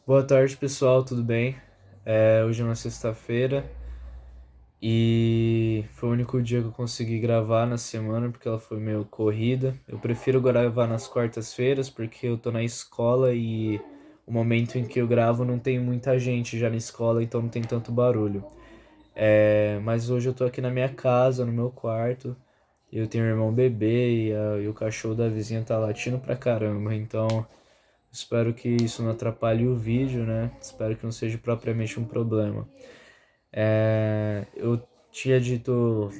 Boa tarde, pessoal, tudo bem? Hoje é uma sexta-feira e foi o único dia que eu consegui gravar na semana porque ela foi meio corrida. Eu prefiro gravar nas quartas-feiras porque eu tô na escola e o momento em que eu gravo não tem muita gente já na escola, então não tem tanto barulho. Mas hoje eu tô aqui na minha casa, no meu quarto. Eu tenho um irmão bebê e o cachorro da vizinha tá latindo pra caramba, então espero que isso não atrapalhe o vídeo, né? Espero que não seja propriamente um problema. Eu tinha dito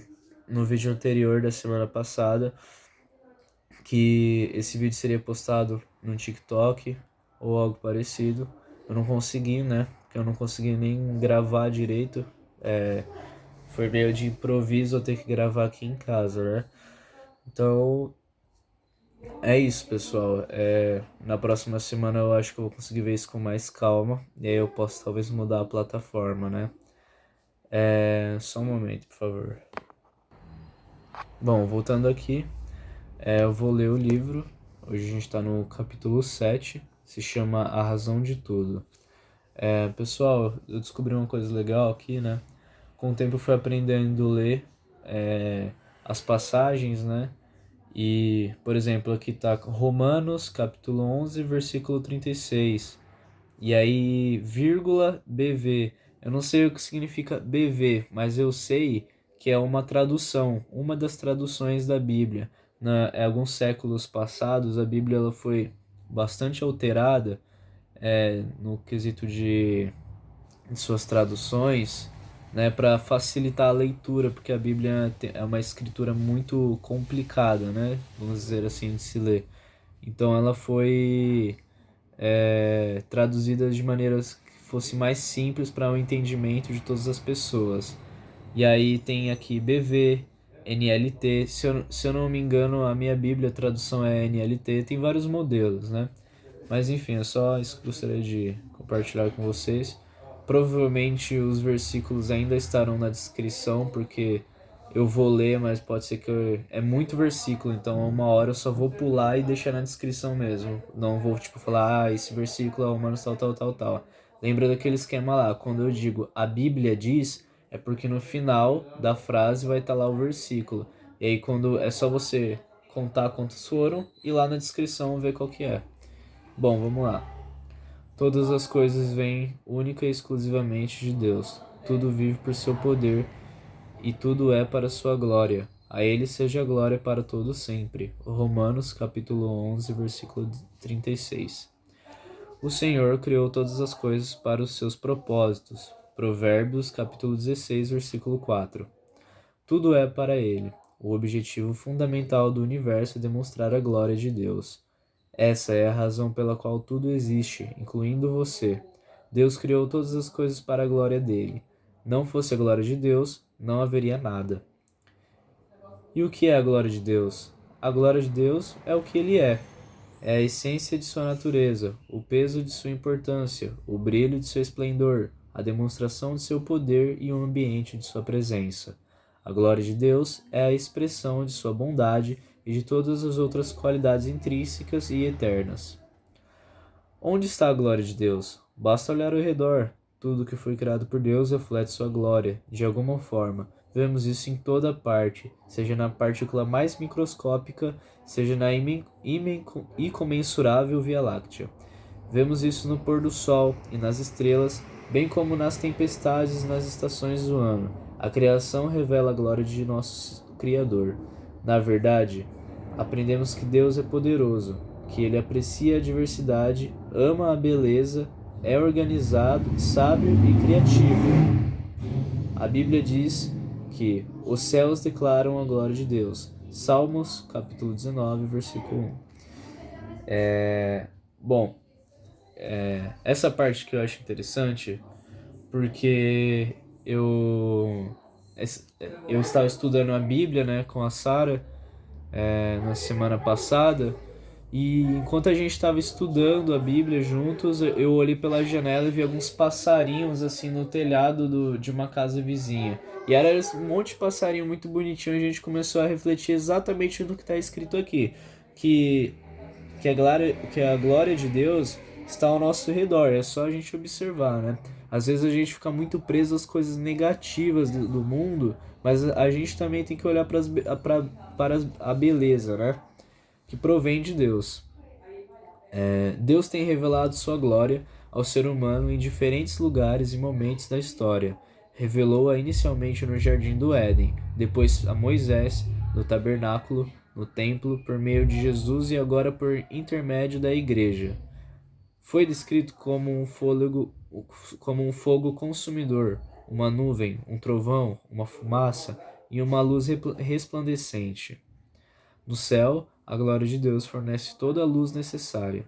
no vídeo anterior da semana passada que esse vídeo seria postado no TikTok ou algo parecido. Eu não consegui, né? Porque eu não consegui nem gravar direito. É, Foi meio de improviso eu ter que gravar aqui em casa, né? Então é isso, pessoal. Na próxima semana eu acho que eu vou conseguir ver isso com mais calma. E aí eu posso talvez mudar a plataforma, né? Só um momento, por favor. Bom, voltando aqui, eu vou ler o livro. Hoje a gente está no capítulo 7. Se chama A Razão de Tudo. Pessoal, eu descobri uma coisa legal aqui, né? Com o tempo eu fui aprendendo a ler as passagens, né? E, por exemplo, aqui tá Romanos, capítulo 11, versículo 36. E aí, vírgula, BV. Eu não sei o que significa BV, mas eu sei que é uma tradução, uma das traduções da Bíblia. Em alguns séculos passados, a Bíblia ela foi bastante alterada no quesito de suas traduções, né, para facilitar a leitura, porque a Bíblia é uma escritura muito complicada, né, vamos dizer assim, de se ler. Então ela foi traduzida de maneiras que fosse mais simples para o entendimento de todas as pessoas. E aí tem aqui BV, NLT. Se eu não me engano, a minha Bíblia a tradução é NLT. Tem vários modelos, né? Mas enfim, é só isso que eu gostaria de compartilhar com vocês. Provavelmente os versículos ainda estarão na descrição, porque eu vou ler, mas pode ser que é muito versículo, então uma hora eu só vou pular e deixar na descrição mesmo. Não vou tipo falar, esse versículo é Romanos tal, tal, tal, tal. Lembra daquele esquema lá, quando eu digo a Bíblia diz, é porque no final da frase vai estar lá o versículo. E aí quando é só você contar quantos foram e lá na descrição ver qual que é. Bom, vamos lá. Todas as coisas vêm única e exclusivamente de Deus. Tudo vive por seu poder e tudo é para sua glória. A ele seja a glória para todo sempre. Romanos capítulo 11, versículo 36. O Senhor criou todas as coisas para os seus propósitos. Provérbios capítulo 16, versículo 4. Tudo é para ele. O objetivo fundamental do universo é demonstrar a glória de Deus. Essa é a razão pela qual tudo existe, incluindo você. Deus criou todas as coisas para a glória dele. Não fosse a glória de Deus, não haveria nada. E o que é a glória de Deus? A glória de Deus é o que ele é. É a essência de sua natureza, o peso de sua importância, o brilho de seu esplendor, a demonstração de seu poder e o ambiente de sua presença. A glória de Deus é a expressão de sua bondade e de todas as outras qualidades intrínsecas e eternas. Onde está a glória de Deus? Basta olhar ao redor. Tudo que foi criado por Deus reflete sua glória, de alguma forma. Vemos isso em toda parte, seja na partícula mais microscópica, seja na incomensurável Via Láctea. Vemos isso no pôr do sol e nas estrelas, bem como nas tempestades e nas estações do ano. A criação revela a glória de nosso Criador. Na verdade, aprendemos que Deus é poderoso, que ele aprecia a diversidade, ama a beleza, é organizado, sábio e criativo. A Bíblia diz que os céus declaram a glória de Deus. Salmos, capítulo 19, versículo 1. Bom, essa parte que eu acho interessante, porque eu eu estava estudando a Bíblia, né, com a Sara, na semana passada. E enquanto a gente estava estudando a Bíblia juntos, eu olhei pela janela e vi alguns passarinhos assim no telhado de uma casa vizinha. E era um monte de passarinho muito bonitinho. E a gente começou a refletir exatamente no que está escrito aqui, que que a glória de Deus está ao nosso redor, é só a gente observar, né? Às vezes a gente fica muito preso às coisas negativas do mundo, mas a gente também tem que olhar para a beleza, né? Que provém de Deus. Deus tem revelado sua glória ao ser humano em diferentes lugares e momentos da história. Revelou-a inicialmente no Jardim do Éden, depois a Moisés, no tabernáculo, no templo, por meio de Jesus e agora por intermédio da Igreja. Foi descrito como um fogo consumidor, uma nuvem, um trovão, uma fumaça e uma luz resplandecente. No céu, a glória de Deus fornece toda a luz necessária.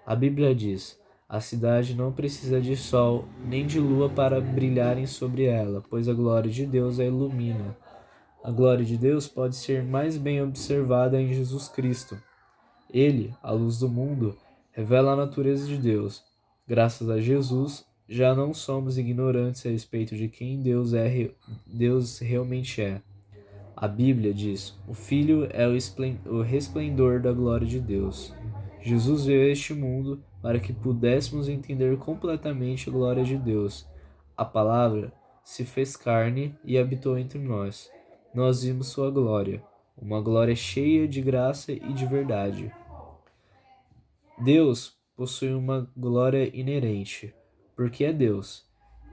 A Bíblia diz: a cidade não precisa de sol nem de lua para brilharem sobre ela, pois a glória de Deus a ilumina. A glória de Deus pode ser mais bem observada em Jesus Cristo. Ele, a luz do mundo, revela a natureza de Deus. Graças a Jesus, já não somos ignorantes a respeito de quem Deus realmente é. A Bíblia diz: o Filho é o resplendor da glória de Deus. Jesus veio a este mundo para que pudéssemos entender completamente a glória de Deus. A palavra se fez carne e habitou entre nós. Nós vimos sua glória, uma glória cheia de graça e de verdade. Deus possui uma glória inerente, porque é Deus,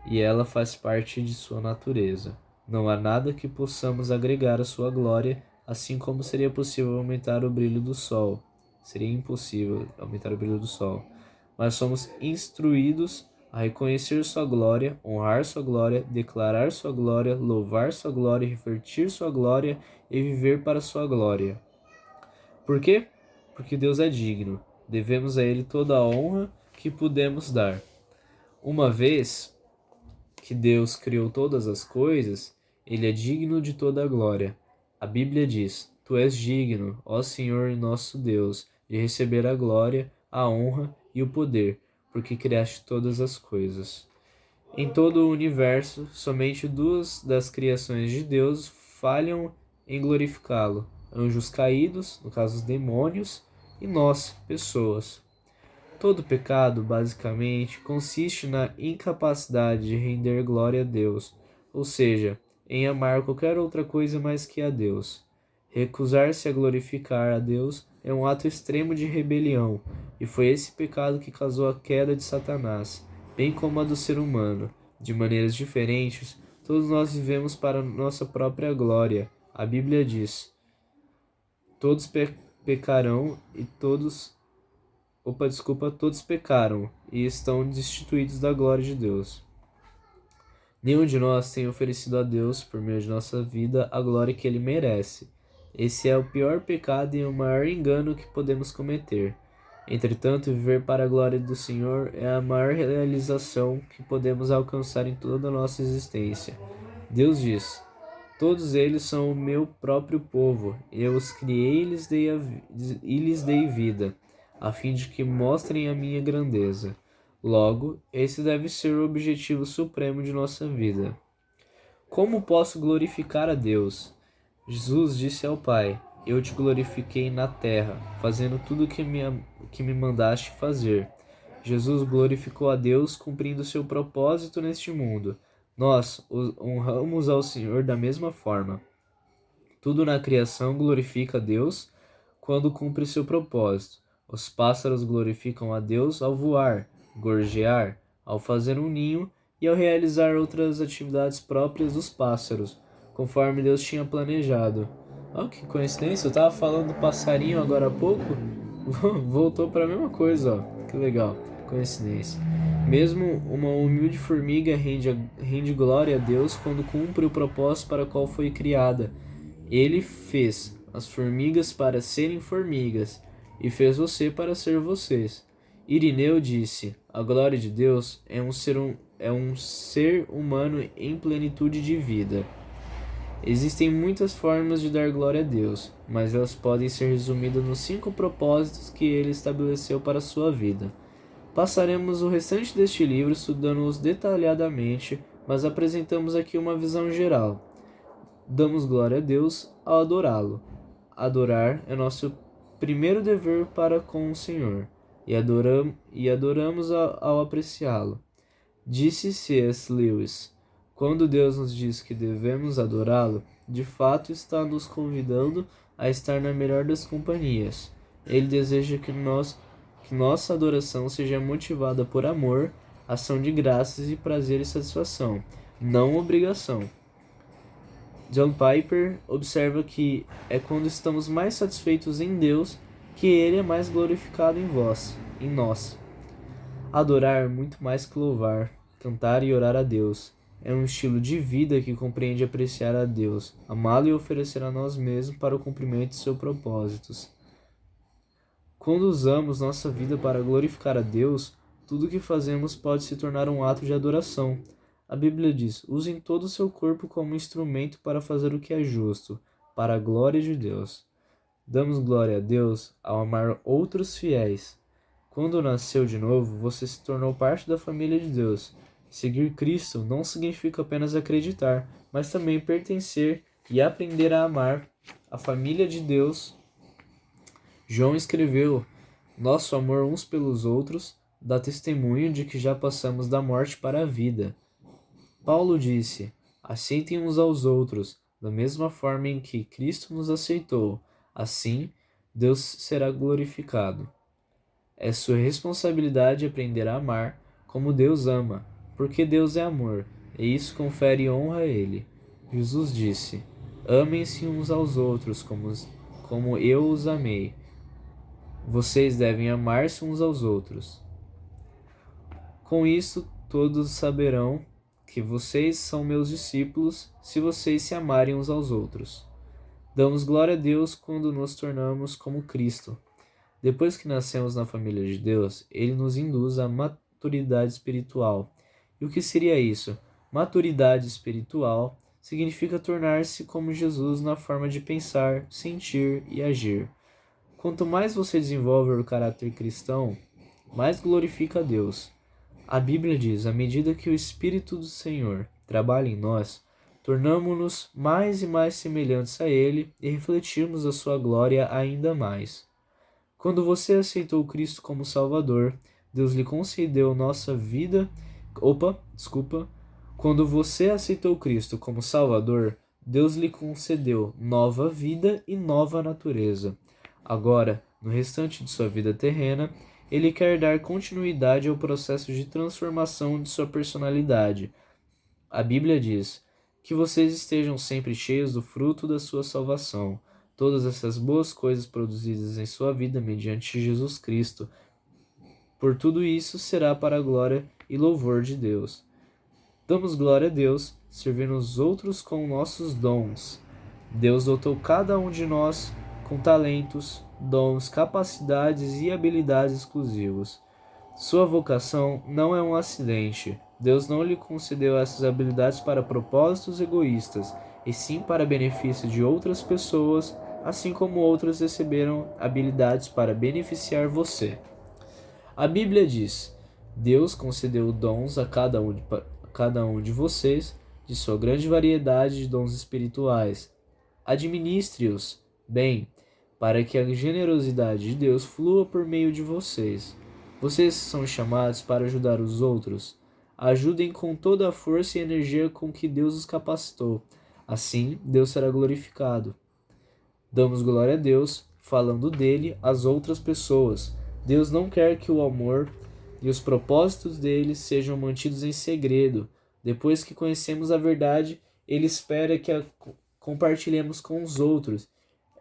e ela faz parte de sua natureza. Não há nada que possamos agregar à sua glória, assim como seria possível aumentar o brilho do sol. Seria impossível aumentar o brilho do sol. Mas somos instruídos a reconhecer sua glória, honrar sua glória, declarar sua glória, louvar sua glória, refletir sua glória e viver para sua glória. Por quê? Porque Deus é digno. Devemos a Ele toda a honra que pudemos dar. Uma vez que Deus criou todas as coisas, Ele é digno de toda a glória. A Bíblia diz: Tu és digno, ó Senhor nosso Deus, de receber a glória, a honra e o poder, porque criaste todas as coisas. Em todo o universo, somente duas das criações de Deus falham em glorificá-lo: anjos caídos, no caso os demônios, e nós, pessoas. Todo pecado, basicamente, consiste na incapacidade de render glória a Deus, ou seja, em amar qualquer outra coisa mais que a Deus. Recusar-se a glorificar a Deus é um ato extremo de rebelião, e foi esse pecado que causou a queda de Satanás, bem como a do ser humano. De maneiras diferentes, todos nós vivemos para nossa própria glória. A Bíblia diz: todos pecarão e todos pecaram e estão destituídos da glória de Deus. Nenhum de nós tem oferecido a Deus, por meio de nossa vida, a glória que Ele merece. Esse é o pior pecado e o maior engano que podemos cometer. Entretanto, viver para a glória do Senhor é a maior realização que podemos alcançar em toda a nossa existência. Deus diz: todos eles são o meu próprio povo, eu os criei e lhes dei vida, a fim de que mostrem a minha grandeza. Logo, esse deve ser o objetivo supremo de nossa vida. Como posso glorificar a Deus? Jesus disse ao Pai: eu te glorifiquei na terra, fazendo tudo o que me mandaste fazer. Jesus glorificou a Deus cumprindo seu propósito neste mundo. Nós honramos ao Senhor da mesma forma. Tudo na criação glorifica a Deus quando cumpre seu propósito. Os pássaros glorificam a Deus ao voar, gorjear, ao fazer um ninho e ao realizar outras atividades próprias dos pássaros, conforme Deus tinha planejado. Oh, que coincidência, eu estava falando do passarinho agora há pouco, voltou para a mesma coisa, ó. Que legal, coincidência. Mesmo uma humilde formiga rende glória a Deus quando cumpre o propósito para o qual foi criada. Ele fez as formigas para serem formigas e fez você para ser vocês. Irineu disse: a glória de Deus é um ser humano em plenitude de vida. Existem muitas formas de dar glória a Deus, mas elas podem ser resumidas nos 5 propósitos que Ele estabeleceu para a sua vida. Passaremos o restante deste livro estudando-os detalhadamente, mas apresentamos aqui uma visão geral. Damos glória a Deus ao adorá-lo. Adorar é nosso primeiro dever para com o Senhor, e adoramos ao apreciá-lo. Disse C.S. Lewis: quando Deus nos diz que devemos adorá-lo, de fato está nos convidando a estar na melhor das companhias. Ele deseja que nossa adoração seja motivada por amor, ação de graças e prazer e satisfação, não obrigação. John Piper observa que é quando estamos mais satisfeitos em Deus que Ele é mais glorificado em nós. Adorar é muito mais que louvar, cantar e orar a Deus. É um estilo de vida que compreende apreciar a Deus, amá-lo e oferecer a nós mesmos para o cumprimento de seus propósitos. Quando usamos nossa vida para glorificar a Deus, tudo o que fazemos pode se tornar um ato de adoração. A Bíblia diz: usem todo o seu corpo como instrumento para fazer o que é justo, para a glória de Deus. Damos glória a Deus ao amar outros fiéis. Quando nasceu de novo, você se tornou parte da família de Deus. Seguir Cristo não significa apenas acreditar, mas também pertencer e aprender a amar a família de Deus. João escreveu: nosso amor uns pelos outros dá testemunho de que já passamos da morte para a vida. Paulo disse: aceitem uns aos outros, da mesma forma em que Cristo nos aceitou. Assim, Deus será glorificado. É sua responsabilidade aprender a amar como Deus ama, porque Deus é amor, e isso confere honra a Ele. Jesus disse: amem-se uns aos outros como eu os amei. Vocês devem amar-se uns aos outros. Com isso, todos saberão que vocês são meus discípulos se vocês se amarem uns aos outros. Damos glória a Deus quando nos tornamos como Cristo. Depois que nascemos na família de Deus, Ele nos induz à maturidade espiritual. E o que seria isso? Maturidade espiritual significa tornar-se como Jesus na forma de pensar, sentir e agir. Quanto mais você desenvolve o caráter cristão, mais glorifica a Deus. A Bíblia diz: à medida que o Espírito do Senhor trabalha em nós, tornamo-nos mais e mais semelhantes a Ele e refletimos a sua glória ainda mais. Quando você aceitou Cristo como Salvador, Deus lhe concedeu nossa vida. Quando você aceitou Cristo como Salvador, Deus lhe concedeu nova vida e nova natureza. Agora, no restante de sua vida terrena, Ele quer dar continuidade ao processo de transformação de sua personalidade. A Bíblia diz: que vocês estejam sempre cheios do fruto da sua salvação, todas essas boas coisas produzidas em sua vida mediante Jesus Cristo. Por tudo isso será para a glória e louvor de Deus. Damos glória a Deus, servindo os outros com nossos dons. Deus dotou cada um de nós com talentos, dons, capacidades e habilidades exclusivos. Sua vocação não é um acidente. Deus não lhe concedeu essas habilidades para propósitos egoístas, e sim para benefício de outras pessoas, assim como outras receberam habilidades para beneficiar você. A Bíblia diz: Deus concedeu dons a cada um de vocês, de sua grande variedade de dons espirituais. Administre-os bem, para que a generosidade de Deus flua por meio de vocês. Vocês são chamados para ajudar os outros. Ajudem com toda a força e energia com que Deus os capacitou. Assim, Deus será glorificado. Damos glória a Deus, falando dele às outras pessoas. Deus não quer que o amor e os propósitos dele sejam mantidos em segredo. Depois que conhecemos a verdade, ele espera que a compartilhemos com os outros.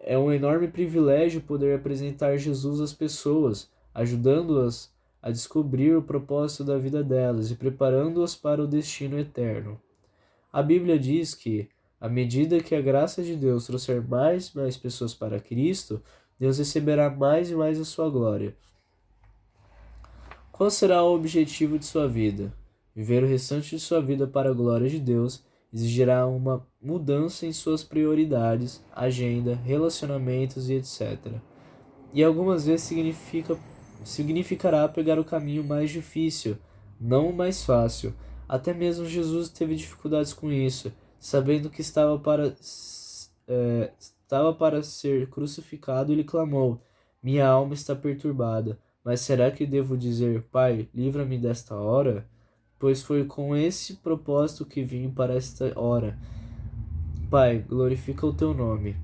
É um enorme privilégio poder apresentar Jesus às pessoas, ajudando-as a descobrir o propósito da vida delas e preparando-as para o destino eterno. A Bíblia diz que, à medida que a graça de Deus trouxer mais e mais pessoas para Cristo, Deus receberá mais e mais a sua glória. Qual será o objetivo de sua vida? Viver o restante de sua vida para a glória de Deus exigirá uma mudança em suas prioridades, agenda, relacionamentos e etc. E algumas vezes significará pegar o caminho mais difícil, não o mais fácil. Até mesmo Jesus teve dificuldades com isso, sabendo que estava para ser crucificado, ele clamou: minha alma está perturbada, Mas será que devo dizer, Pai, livra-me desta hora? Pois foi com esse propósito que vim para esta hora. Pai, glorifica o teu nome.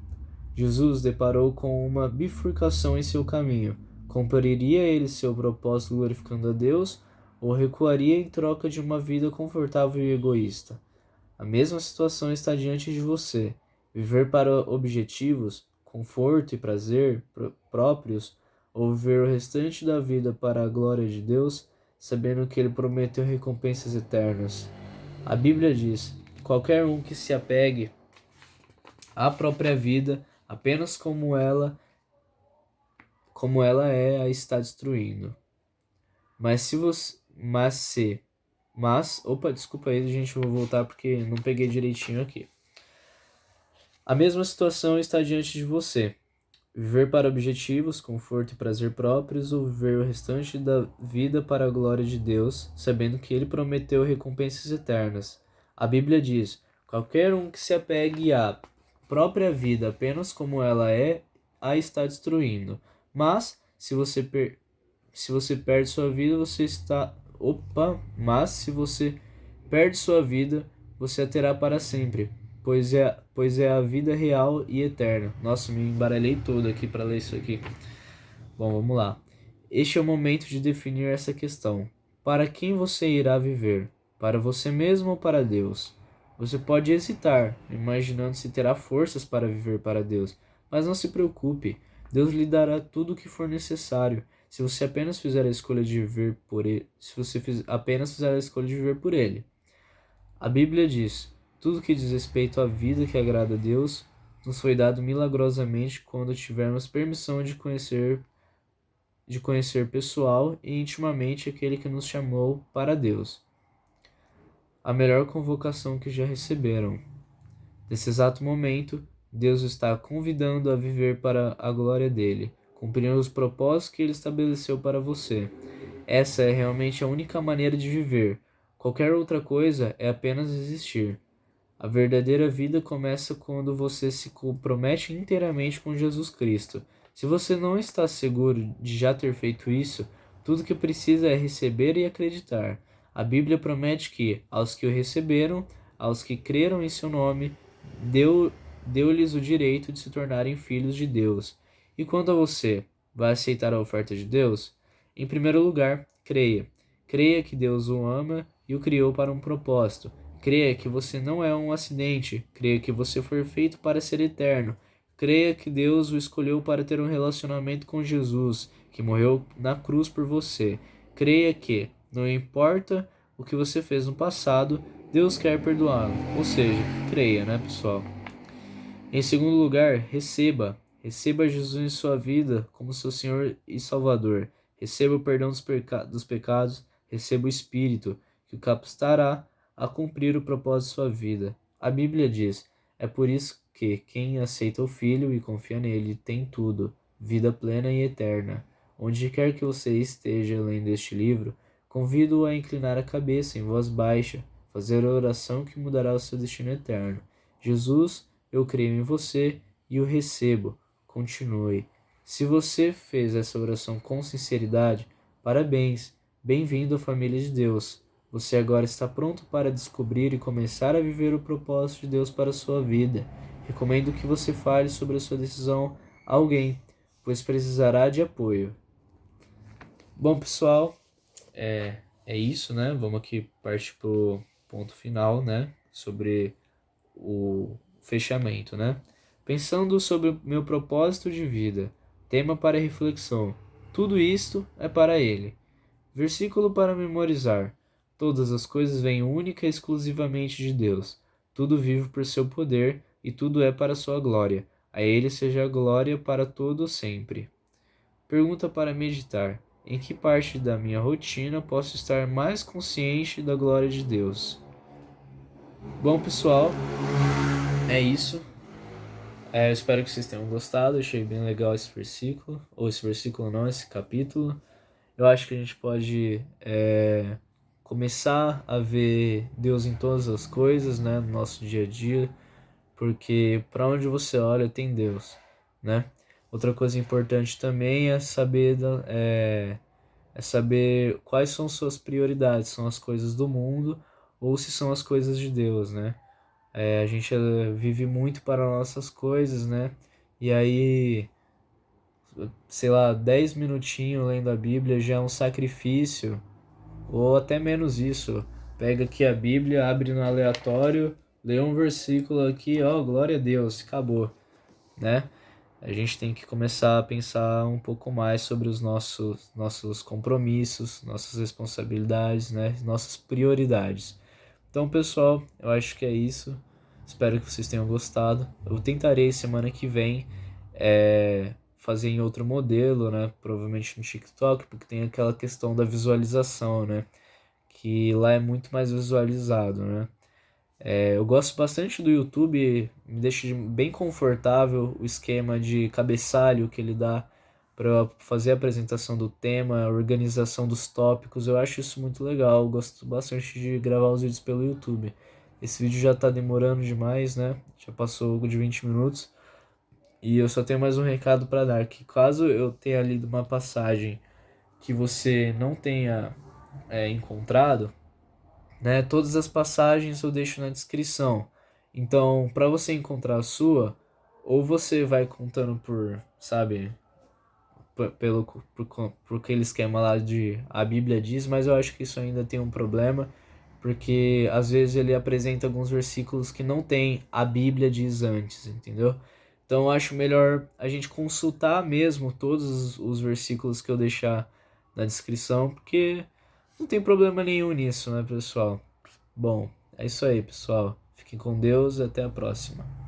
Jesus deparou com uma bifurcação em seu caminho. Cumpriria ele seu propósito glorificando a Deus ou recuaria em troca de uma vida confortável e egoísta? A mesma situação está diante de você. Viver para objetivos, conforto e prazer próprios, ou viver o restante da vida para a glória de Deus, sabendo que Ele prometeu recompensas eternas. A Bíblia diz: qualquer um que se apegue à própria vida, apenas como ela é, a está destruindo. Mas se você, opa, desculpa aí, gente, eu vou voltar porque não peguei direitinho aqui. A mesma situação está diante de você. Viver para objetivos, conforto e prazer próprios, ou viver o restante da vida para a glória de Deus, sabendo que Ele prometeu recompensas eternas. A Bíblia diz: qualquer um que se apegue à própria vida apenas como ela é, a está destruindo. Mas, se você perde sua vida, você está... Mas, se você perde sua vida, você a terá para sempre, pois é a vida real e eterna. Nossa, me embaralhei todo aqui para ler isso aqui. Bom, vamos lá. Este é o momento de definir essa questão. Para quem você irá viver? Para você mesmo ou para Deus? Você pode hesitar, imaginando se terá forças para viver para Deus, mas não se preocupe. Deus lhe dará tudo o que for necessário, se você apenas fizer a escolha de viver por ele, apenas fizer a escolha de viver por ele. A Bíblia diz: tudo que diz respeito à vida que agrada a Deus nos foi dado milagrosamente quando tivermos permissão de conhecer pessoal e intimamente aquele que nos chamou para Deus. A melhor convocação que já receberam. Nesse exato momento, Deus está convidando a viver para a glória dele, cumprindo os propósitos que ele estabeleceu para você. Essa é realmente a única maneira de viver. Qualquer outra coisa é apenas existir. A verdadeira vida começa quando você se compromete inteiramente com Jesus Cristo. Se você não está seguro de já ter feito isso, tudo que precisa é receber e acreditar. A Bíblia promete que, aos que o receberam, aos que creram em seu nome, deu-lhes o direito de se tornarem filhos de Deus. E quanto a você, vai aceitar a oferta de Deus? Em primeiro lugar, creia. Creia que Deus o ama e o criou para um propósito. Creia que você não é um acidente. Creia que você foi feito para ser eterno. Creia que Deus o escolheu para ter um relacionamento com Jesus, que morreu na cruz por você. Creia que, não importa o que você fez no passado, Deus quer perdoá-lo. Ou seja, creia, né, pessoal? Em segundo lugar, receba. Receba Jesus em sua vida como seu Senhor e Salvador. Receba o perdão dos pecados. Receba o Espírito, que o capacitará a cumprir o propósito de sua vida. A Bíblia diz: é por isso que quem aceita o Filho e confia nele tem tudo, vida plena e eterna. Onde quer que você esteja lendo este livro, convido-o a inclinar a cabeça em voz baixa, fazer a oração que mudará o seu destino eterno. Jesus, eu creio em você e o recebo. Continue. Se você fez essa oração com sinceridade, parabéns. Bem-vindo à família de Deus. Você agora está pronto para descobrir e começar a viver o propósito de Deus para a sua vida. Recomendo que você fale sobre a sua decisão a alguém, pois precisará de apoio. Bom, pessoal, é isso, né? Vamos aqui partir para o ponto final, né? Sobre o fechamento, né? Pensando sobre o meu propósito de vida, tema para reflexão. Tudo isto é para Ele. Versículo para memorizar. Todas as coisas vêm única e exclusivamente de Deus. Tudo vive por seu poder e tudo é para sua glória. A Ele seja a glória para todo sempre. Pergunta para meditar. Em que parte da minha rotina posso estar mais consciente da glória de Deus? Bom, pessoal, é isso. Eu espero que vocês tenham gostado. Achei bem legal esse versículo. Ou esse versículo não, esse capítulo. Eu acho que a gente pode começar a ver Deus em todas as coisas, né, no nosso dia a dia, porque para onde você olha tem Deus, né? Outra coisa importante também é saber é saber quais são suas prioridades, são as coisas do mundo ou se são as coisas de Deus, né? A gente vive muito para nossas coisas, né? E aí, sei lá, 10 minutinhos lendo a Bíblia já é um sacrifício, ou até menos isso. Pega aqui a Bíblia, abre no aleatório, lê um versículo aqui, ó, glória a Deus, acabou, né? A gente tem que começar a pensar um pouco mais sobre os nossos compromissos, nossas responsabilidades, né? Nossas prioridades. Então, pessoal, eu acho que é isso. Espero que vocês tenham gostado. Eu tentarei semana que vem fazer em outro modelo, né? Provavelmente no TikTok, porque tem aquela questão da visualização, né? Que lá é muito mais visualizado, né? Eu gosto bastante do YouTube, me deixa bem confortável o esquema de cabeçalho que ele dá para fazer a apresentação do tema, a organização dos tópicos. Eu acho isso muito legal. Eu gosto bastante de gravar os vídeos pelo YouTube. Esse vídeo já tá demorando demais, né? Já passou de 20 minutos. E eu só tenho mais um recado para dar, que caso eu tenha lido uma passagem que você não tenha encontrado, né? Todas as passagens eu deixo na descrição. Então, para você encontrar a sua, ou você vai contando por, sabe, por aquele esquema lá de a Bíblia diz, mas eu acho que isso ainda tem um problema, porque às vezes ele apresenta alguns versículos que não tem a Bíblia diz antes, entendeu? Então eu acho melhor a gente consultar mesmo todos os versículos que eu deixar na descrição, porque não tem problema nenhum nisso, né, pessoal? Bom, é isso aí, pessoal. Fiquem com Deus e até a próxima.